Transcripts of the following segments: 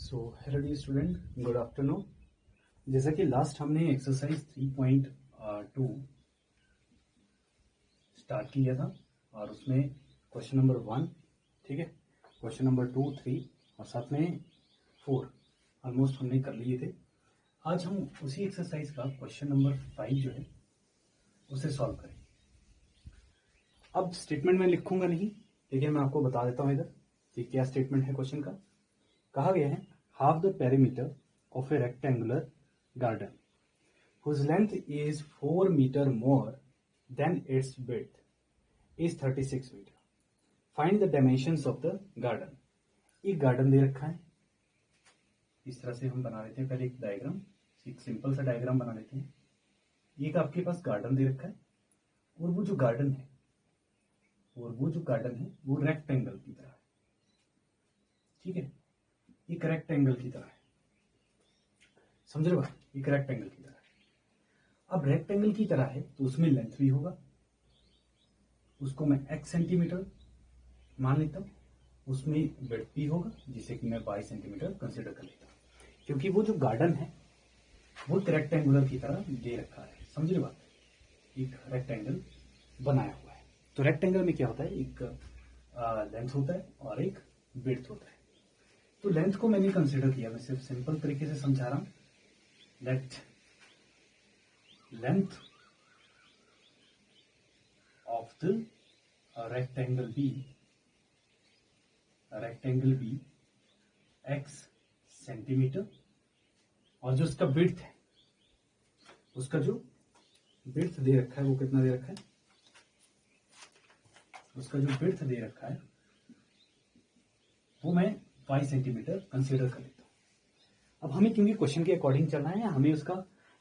सो hello dear student, good afternoon. जैसा कि last हमने एक्सरसाइज 3.2 स्टार्ट किया था और उसमें क्वेश्चन नंबर 1, ठीक है, क्वेश्चन नंबर 2, 3 और साथ में 4 ऑलमोस्ट हमने कर लिए थे। आज हम उसी एक्सरसाइज का क्वेश्चन नंबर 5 जो है उसे सॉल्व करें। अब स्टेटमेंट में लिखूंगा नहीं, ठीक है, मैं आपको बता देता हूँ इधर कि क्या स्टेटमेंट है क्वेश्चन का। कहा गया है half the perimeter of a rectangular garden whose length is 4 meter more than its width is 36 meter. Find the dimensions of the garden. एक गार्डन दे रखा है, इस तरह से हम बना लेते हैं। पहले एक डायग्राम, एक सिंपल सा डायग्राम बना लेते हैं। एक आपके पास गार्डन दे रखा है और वो जो गार्डन है वो रेक्टेंगल की तरह है, ठीक है, एक रेक्टेंगल की तरह है, समझ रहे हो? एक रेक्टेंगल की तरह है। अब रेक्टेंगल की तरह है तो उसमें लेंथ भी होगा, उसको मैं x सेंटीमीटर मान लेता हूं, उसमें विड्थ भी होगा जिसे कि मैं 22 सेंटीमीटर कंसिडर कर लेता हूं, क्योंकि वो जो गार्डन है वो एक रेक्टेंगुलर की तरह दे रखा है। समझ रहे बात? एक रेक्टेंगल बनाया हुआ है। तो रेक्टेंगल में क्या होता है, एक लेंथ होता है और एक विड्थ होता है। तो लेंथ को मैंने कंसिडर किया, मैं सिर्फ सिंपल तरीके से समझा रहा हूं। Late length of the rectangle B x centimetre, और जो उसका विड्थ है, उसका जो विड्थ दे रखा है वो कितना दे रखा है, उसका जो विड्थ दे रखा है वो मैं 5 सेंटीमीटर कंसिडर कर लेता हूं। अब हमें क्योंकि क्वेश्चन के अकॉर्डिंग चलना है, हमें उसका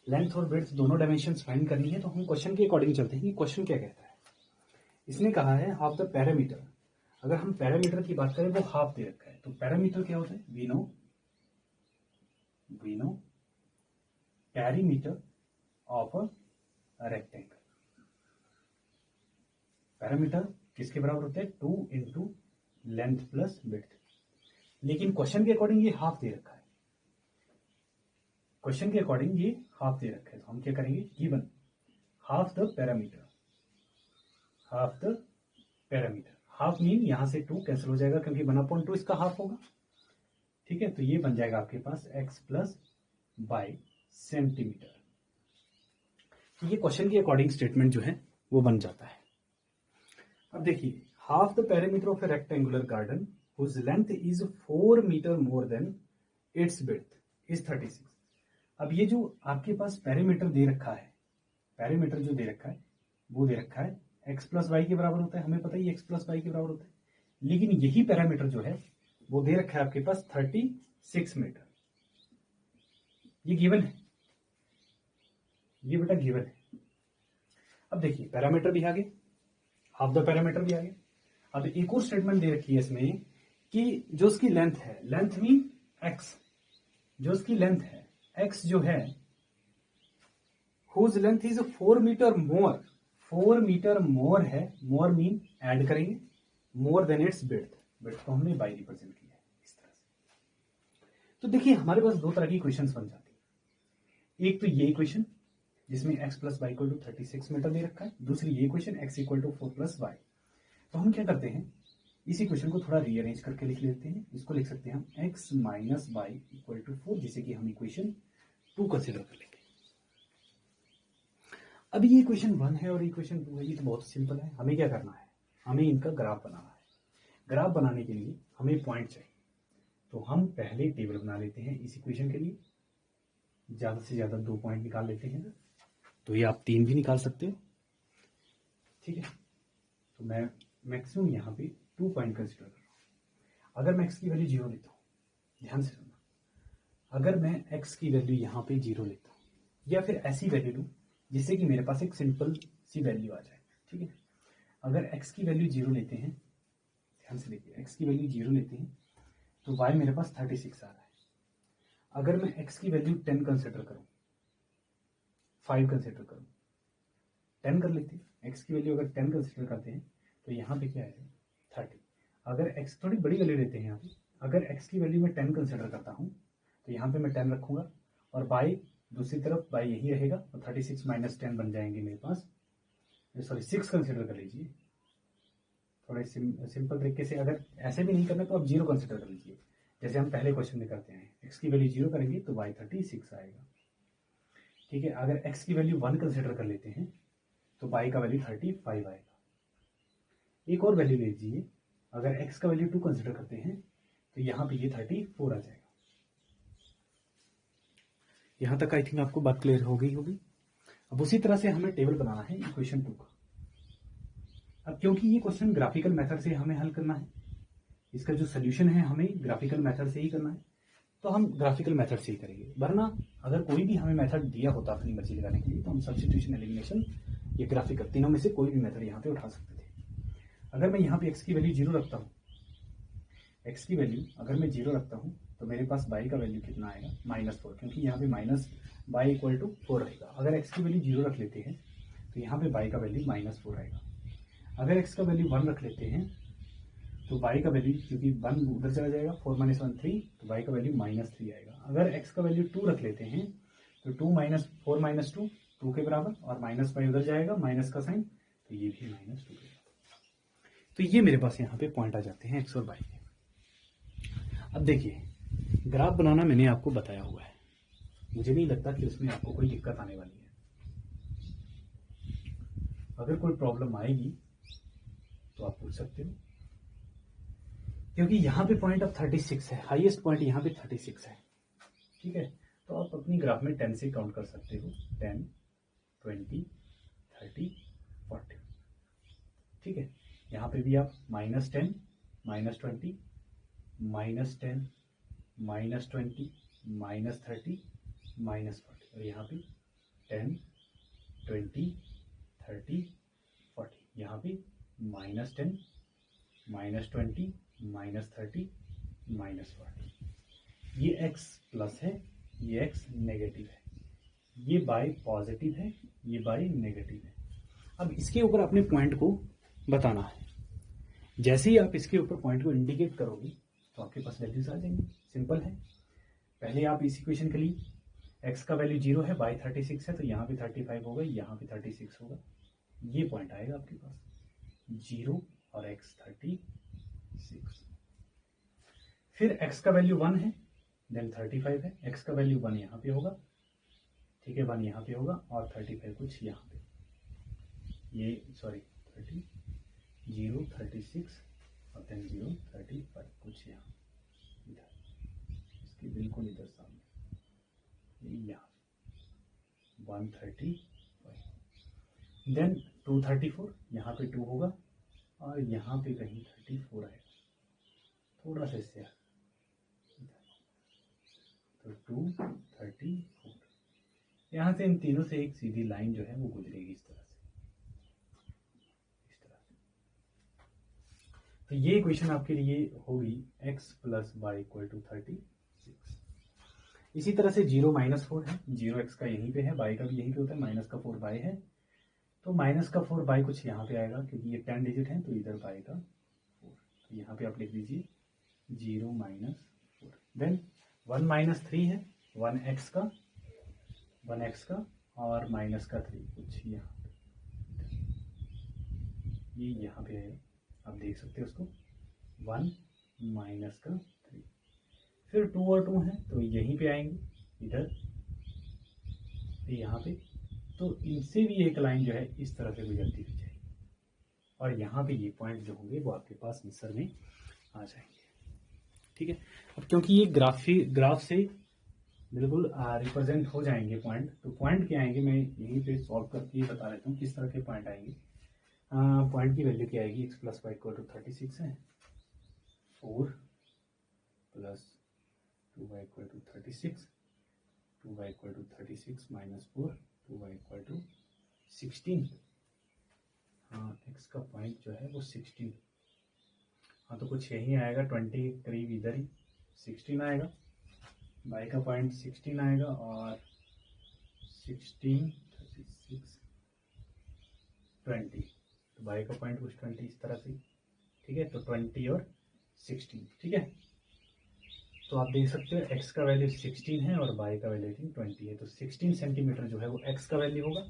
लेंथ और विड्थ दोनों डायमेंशंस फाइंड करनी है, तो हम क्वेश्चन के अकॉर्डिंग चलते हैं कि क्वेश्चन क्या कहता है। इसने कहा है हाफ द पैरामीटर। अगर हम पैरामीटर की बात करें वो हाफ दे रखा है, तो पैरामीटर क्या होता है, we know perimeter of a rectangle. Parameter किसके बराबर होते हैं, 2 इंटू लेंथ प्लस विड्थ। लेकिन क्वेश्चन के अकॉर्डिंग ये हाफ दे रखा है, क्वेश्चन के अकॉर्डिंग ये हाफ दे रखा है, तो हम क्या करेंगे, given half the parameter, half mean यहां से 2 कैंसिल हो जाएगा क्योंकि 1/2 इसका हाफ होगा, ठीक है। तो ये बन जाएगा आपके पास x प्लस बाई सेंटीमीटर। तो ये क्वेश्चन के अकॉर्डिंग स्टेटमेंट जो है वो बन जाता है। अब देखिए, half the parameter of a rectangular garden whose length is 4 metre more than its width is 36। अब ये जो आपके पास पैरामीटर दे रखा है, पैरामीटर जो दे रखा है वो दे रखा है x प्लस वाई के बराबर होता है, हमें पता है x प्लस वाई के बराबर होता है। लेकिन यही पैरामीटर जो है वो दे रखा है आपके पास 36 मीटर। ये गिवन है, ये बेटा गिवन है। अब देखिए, पैरामीटर भी आ गए, हाफ द पैरामीटर भी आ गए। अब एक और स्टेटमेंट दे रखी है इसमें कि जो उसकी लेंथ है, लेंथ मीन x, जो उसकी लेंथ है x जो है whose length is 4 metre more, 4 metre more है, मोर मीन ऐड करेंगे, more than its width, width को हमने बाई रिप्रेजेंट किया है इस तरह से। तो देखिए हमारे पास दो तरह की इक्वेशंस बन जाती है। एक तो ये इक्वेशन जिसमें x plus y equal to 36 metre दे रखा है, दूसरी ये equation x equal to 4 plus y. तो हम क्या करते हैं, इस इक्वेशन को थोड़ा रीअरेंज करके लिख लेते हैं। इसको लिख सकते हैं हम x minus y equal to 4, जिसे कि हम इक्वेशन 2 कंसिडर कर लेंगे। अभी ये इक्वेशन 1 है और इक्वेशन 2 है, ये तो बहुत सिंपल है। हमें क्या करना है, हमें इनका ग्राफ बनाना है। ग्राफ बनाने के लिए हमें पॉइंट चाहिए, तो हम पहले टेबल बना लेते हैं इस इक्वेशन के लिए। ज्यादा से ज्यादा 2 पॉइंट निकाल लेते हैं, तो ये आप 3 भी निकाल सकते हो, ठीक है। तो मैं मैक्सिमम यहाँ पे 2 पॉइंट कंसिडर कर रहा हूँ। अगर मैं x की वैल्यू 0 लेता हूँ, ध्यान से सुनना, अगर मैं x की वैल्यू यहाँ पे 0 लेता हूँ या फिर ऐसी वैल्यू लूँ जिससे कि मेरे पास एक सिंपल सी वैल्यू आ जाए, ठीक है। अगर x की वैल्यू 0 लेते हैं, ध्यान से देखिए, x की वैल्यू 0 लेते हैं तो y मेरे पास 36 आ रहा है। अगर मैं x की वैल्यू 10 कंसिडर करूँ, 5 कंसिडर करूँ, 10 कर लेते हैं, x की वैल्यू अगर 10 कंसिडर करते हैं तो यहाँ पे क्या है 30। अगर x थोड़ी बड़ी वैल्यू लेते हैं यहाँ पे, अगर x की वैल्यू मैं 10 कंसिडर करता हूँ तो यहाँ पे मैं 10 रखूँगा और बाई दूसरी तरफ बाई यही रहेगा तो 36 माइनस 10 बन जाएंगे मेरे पास, सॉरी 6 कंसिडर कर लीजिए। थोड़े सिंपल तरीके से अगर ऐसे भी नहीं करना तो आप 0 कंसिडर कर लीजिए, जैसे हम पहले क्वेश्चन में करते हैं। x की वैल्यू 0 करेंगे तो y 36 आएगा। ठीक है, अगर x की वैल्यू 1 कंसिडर कर लेते हैं तो y का वैल्यू 35 आएगा। एक और वैल्यू ले लीजिए, अगर x का वैल्यू 2 कंसिडर करते हैं तो यहाँ पे ये 34 आ जाएगा। यहाँ तक आई थिंक आपको बात क्लियर हो गई होगी। अब उसी तरह से हमें टेबल बनाना है इक्वेशन 2 का। अब क्योंकि ये क्वेश्चन ग्राफिकल मेथड से हमें हल करना है, इसका जो सोल्यूशन है हमें ग्राफिकल मेथड से ही करना है, तो हम ग्राफिकल मेथड से ही करेंगे। वरना अगर कोई भी हमें मेथड दिया होता अपनी मर्जी लगाने के लिए तो हम सब्स्टिट्यूशन, एलिमिनेशन या ग्राफिकल तीनों में से कोई भी मेथड यहाँ पे उठा सकते थे। अगर मैं यहाँ पे x की वैल्यू 0 रखता हूँ, x की वैल्यू अगर मैं 0 रखता हूँ तो मेरे पास y का वैल्यू कितना आएगा, -4, क्योंकि यहाँ पे माइनस y इक्वल टू 4 रहेगा। अगर x की वैल्यू 0 रख लेते हैं तो यहाँ पे y का वैल्यू -4 आएगा। अगर x का वैल्यू 1 रख लेते हैं तो y का वैल्यू, क्योंकि 1 उधर चला जाएगा, 4 - 1 3, तो y का वैल्यू -3 आएगा। अगर x का वैल्यू 2 रख लेते हैं तो 2 - 4 - 2 2 के बराबर, और -y उधर जाएगा, माइनस का साइन, तो ये भी -2 के बराबर। तो ये मेरे पास यहाँ पे पॉइंट आ जाते हैं x और y के। अब देखिए, ग्राफ बनाना मैंने आपको बताया हुआ है, मुझे नहीं लगता कि उसमें आपको कोई दिक्कत आने वाली है। अगर कोई प्रॉब्लम आएगी तो आप पूछ सकते हो, क्योंकि यहाँ पे पॉइंट अब 36 है, हाईएस्ट पॉइंट यहाँ पे 36 है। ठीक है, तो आप अपनी ग्राफ में 10 से काउंट कर सकते हो, 10, 20, 30, 40। ठीक है, यहाँ पे भी आप -10, -20, -10, -20, -30, -40, और यहाँ पे 10, 20, 30, 40, यहाँ पे -10, -20, -30, -40। ये x प्लस है, ये x नेगेटिव है, ये y पॉजिटिव है, ये y नेगेटिव है। अब इसके ऊपर अपने पॉइंट को बताना है। जैसे ही आप इसके ऊपर पॉइंट को इंडिकेट करोगे तो आपके पास वैल्यूज आ जाएंगी। सिंपल है। पहले आप इस इक्वेशन के लिए x का वैल्यू 0 है, y 36 है, तो यहाँ पे 35 होगा, यहाँ पे 36 होगा, ये पॉइंट आएगा आपके पास 0 और x 36। फिर x का वैल्यू 1 है, देन 35 है, x का वैल्यू 1 यहाँ पे होगा, ठीक है, 1 यहाँ पे होगा, और 35 कुछ यहाँ पे, ये सॉरी 0, 36 और देन 0, 35 कुछ यहाँ इधर, इसके बिल्कुल इधर सामने, यहाँ 135, देन 234, यहाँ पे 2 होगा, और यहाँ पे कहीं 34 आएगा, थोड़ा सा इससे तो 234। यहाँ से इन तीनों से एक सीधी लाइन जो है वो गुजरेगी इस तरह से, तो ये इक्वेशन आपके लिए होगी x + y = 36। इसी तरह से 0 - 4 है, 0 x का यहीं पे है, y का भी यहीं पे होता है, माइनस का 4 y है, तो माइनस का 4 y कुछ यहाँ पे आएगा, क्योंकि ये 10 डिजिट है, तो इधर y का 4, तो यहाँ पे आप लिख दीजिए 0 - 4। देन 1 - 3 है, 1x का, 1x का, और माइनस का 3 कुछ यहाँ पे, ये यहाँ पे आएगा, आप देख सकते हो उसको, 1 माइनस का 3। फिर 2 और 2 है, तो यहीं पे आएंगे इधर, यहाँ पे, तो इनसे भी एक लाइन जो है इस तरह से गुजरती हुई जाएगी, और यहाँ पे ये पॉइंट जो होंगे वो आपके पास आंसर में आ जाएंगे। ठीक है, अब क्योंकि ये ग्राफ से बिल्कुल रिप्रेजेंट हो जाएंगे पॉइंट, तो पॉइंट क्या आएंगे मैं यहीं पे सॉल्व करके ही बता देता हूँ किस तरह के पॉइंट आएंगे। पॉइंट की वैल्यू क्या आएगी, x + y = 36 है, 4 + 2y = 36, 2y = 36 - 4, 2y = 16। हाँ, x का पॉइंट जो है वो 16, हाँ तो कुछ यही आएगा, 20 करीब इधर ही 16 आएगा, y का पॉइंट 16 आएगा, और 16, 36, 20, तो y का पॉइंट कुछ 20 इस तरह से। ठीक है, तो 20 और 16, ठीक है। तो आप देख सकते हो x का वैल्यू 16 है और y का वैल्यू 20 है, तो 16 सेंटीमीटर जो है वो x का वैल्यू होगा।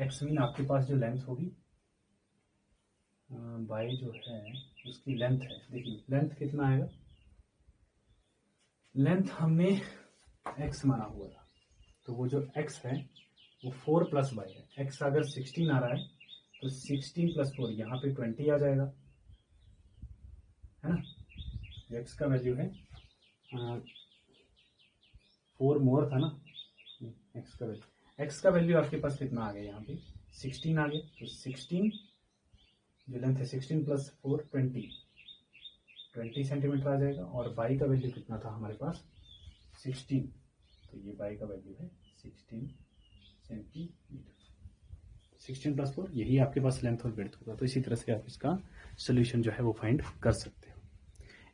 x मीन आपके पास जो लेंथ होगी, y जो है उसकी लेंथ है, देखिए लेंथ कितना आएगा, लेंथ हमने x माना हुआ था, तो वो जो x है वो 4 प्लस y है। x अगर 16 आ रहा है तो 16 प्लस 4 यहाँ पे 20 आ जाएगा, है ना। x का वैल्यू है 4 मोर था ना, x का वैल्यू आपके पास कितना आ गया, यहाँ पे 16 आ गया, तो 16 जो लेंथ है 16 प्लस 4 20 सेंटीमीटर आ जाएगा। और y का वैल्यू कितना था हमारे पास 16, तो ये y का वैल्यू है 16 सेंटीमीटर। 16 प्लस 4 यही आपके पास लेंथ और विड्थ होगा। तो इसी तरह से आप इसका सोल्यूशन जो है वो फाइंड कर सकते हो।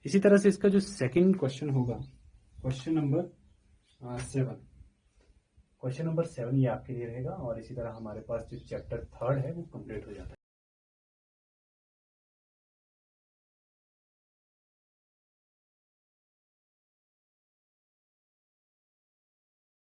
इसी तरह से इसका जो सेकंड क्वेश्चन होगा, क्वेश्चन नंबर 7, क्वेश्चन नंबर 7 ये आपके लिए रहेगा। और इसी तरह हमारे पास जो चैप्टर 3 है वो कंप्लीट हो जाता है।